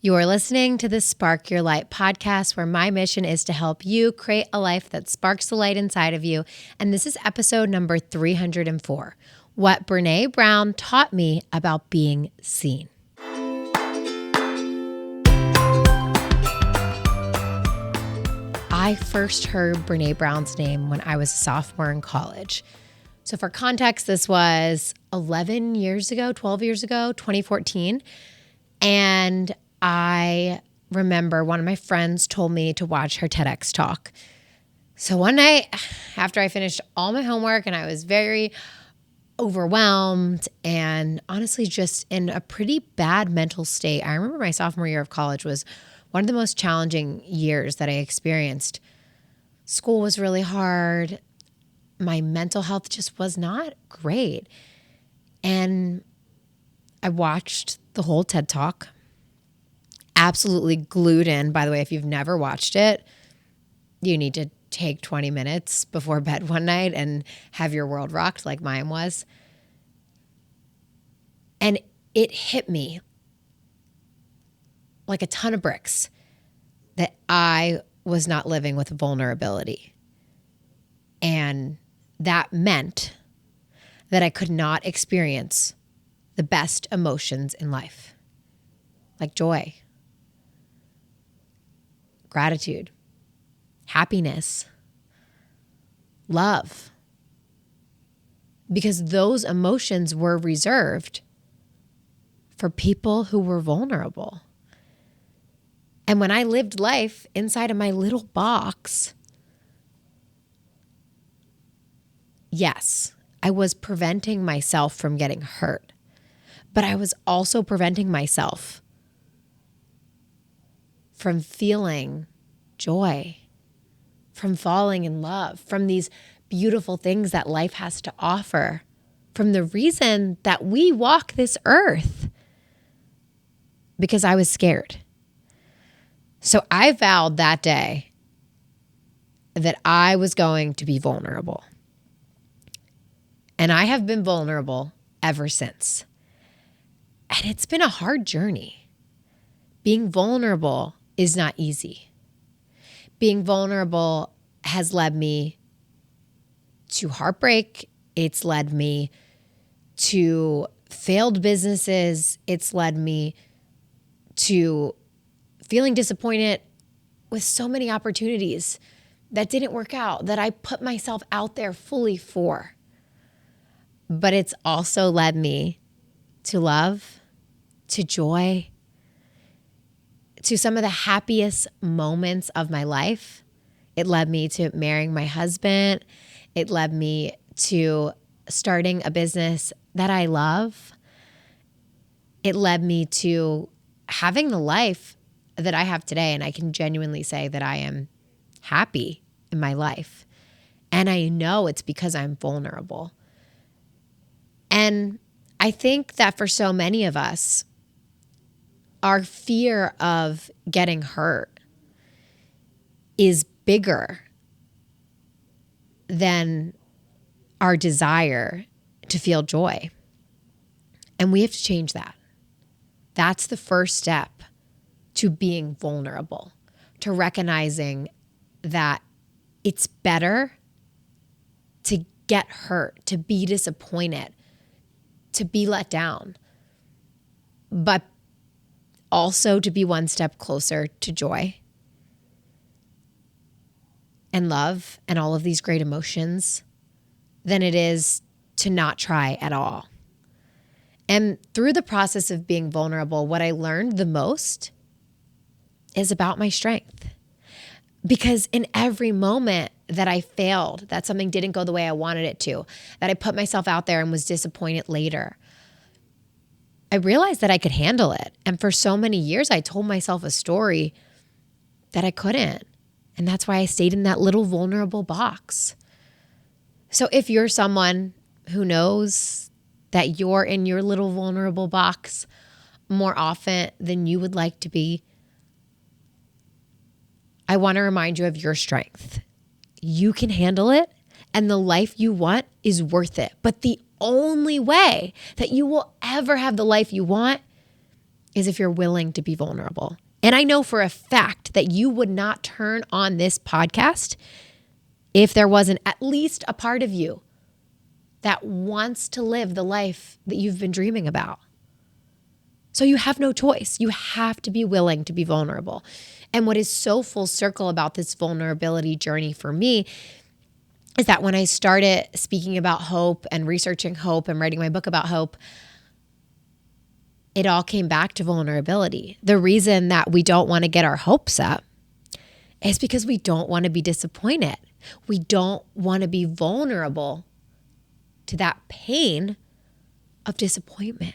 You are listening to the Spark Your Light podcast, where my mission is to help you create a life that sparks the light inside of you. And this is episode number 304, What Brené Brown Taught Me About Being Seen. I first heard Brené Brown's name when I was a sophomore in college. So for context, this was 12 years ago, 2014. And I remember one of my friends told me to watch her TEDx talk. So one night after I finished all my homework and I was very overwhelmed and honestly just in a pretty bad mental state. I remember my sophomore year of college was one of the most challenging years that I experienced. School was really hard. My mental health just was not great. And I watched the whole TED Talk. Absolutely glued in. By the way, if you've never watched it, you need to take 20 minutes before bed one night and have your world rocked like mine was. And it hit me like a ton of bricks that I was not living with vulnerability. And that meant that I could not experience the best emotions in life, like joy, gratitude, happiness, love, because those emotions were reserved for people who were vulnerable. And when I lived life inside of my little box, yes, I was preventing myself from getting hurt, but I was also preventing myself from feeling joy, from falling in love, from these beautiful things that life has to offer, from the reason that we walk this earth, because I was scared. So I vowed that day that I was going to be vulnerable. And I have been vulnerable ever since. And it's been a hard journey. Being vulnerable is not easy. Being vulnerable has led me to heartbreak. It's led me to failed businesses. It's led me to feeling disappointed with so many opportunities that didn't work out, that I put myself out there fully for. But it's also led me to love, to joy, to some of the happiest moments of my life. It led me to marrying my husband. It led me to starting a business that I love. It led me to having the life that I have today. And I can genuinely say that I am happy in my life. And I know it's because I'm vulnerable. And I think that for so many of us, our fear of getting hurt is bigger than our desire to feel joy. And we have to change that. That's the first step to being vulnerable, to recognizing that it's better to get hurt, to be disappointed, to be let down, but also to be one step closer to joy and love and all of these great emotions than it is to not try at all. And through the process of being vulnerable, what I learned the most is about my strength. Because in every moment that I failed, that something didn't go the way I wanted it to, that I put myself out there and was disappointed later, I realized that I could handle it. And for so many years, I told myself a story that I couldn't. And that's why I stayed in that little vulnerable box. So if you're someone who knows that you're in your little vulnerable box more often than you would like to be, I want to remind you of your strength. You can handle it, and the life you want is worth it. But the only way that you will ever have the life you want is if you're willing to be vulnerable. And I know for a fact that you would not turn on this podcast if there wasn't at least a part of you that wants to live the life that you've been dreaming about. So you have no choice. You have to be willing to be vulnerable. And what is so full circle about this vulnerability journey for me is that when I started speaking about hope and researching hope and writing my book about hope, it all came back to vulnerability. The reason that we don't want to get our hopes up is because we don't want to be disappointed. We don't want to be vulnerable to that pain of disappointment.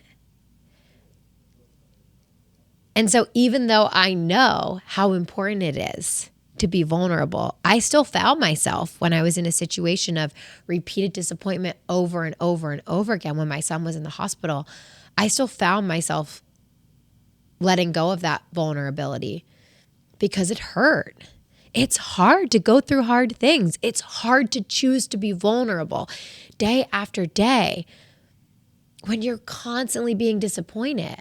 And so even though I know how important it is to be vulnerable, I still found myself when I was in a situation of repeated disappointment over and over and over again when my son was in the hospital. I still found myself letting go of that vulnerability because it hurt. It's hard to go through hard things. It's hard to choose to be vulnerable day after day when you're constantly being disappointed.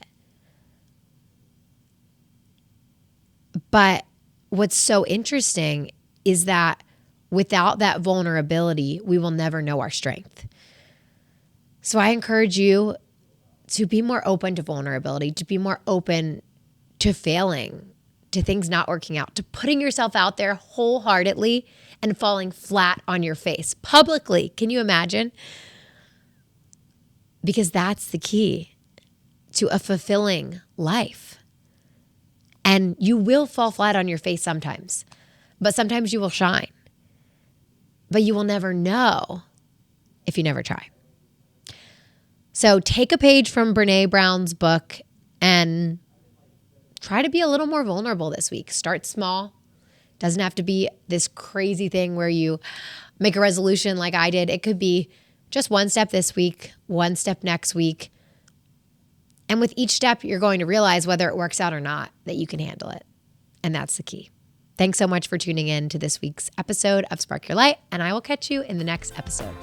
But what's so interesting is that without that vulnerability, we will never know our strength. So I encourage you to be more open to vulnerability, to be more open to failing, to things not working out, to putting yourself out there wholeheartedly and falling flat on your face publicly. Can you imagine? Because that's the key to a fulfilling life. And you will fall flat on your face sometimes, but sometimes you will shine. But you will never know if you never try. So take a page from Brené Brown's book and try to be a little more vulnerable this week. Start small. Doesn't have to be this crazy thing where you make a resolution like I did. It could be just one step this week, one step next week. And with each step, you're going to realize whether it works out or not, that you can handle it. And that's the key. Thanks so much for tuning in to this week's episode of Spark Your Light, and I will catch you in the next episode.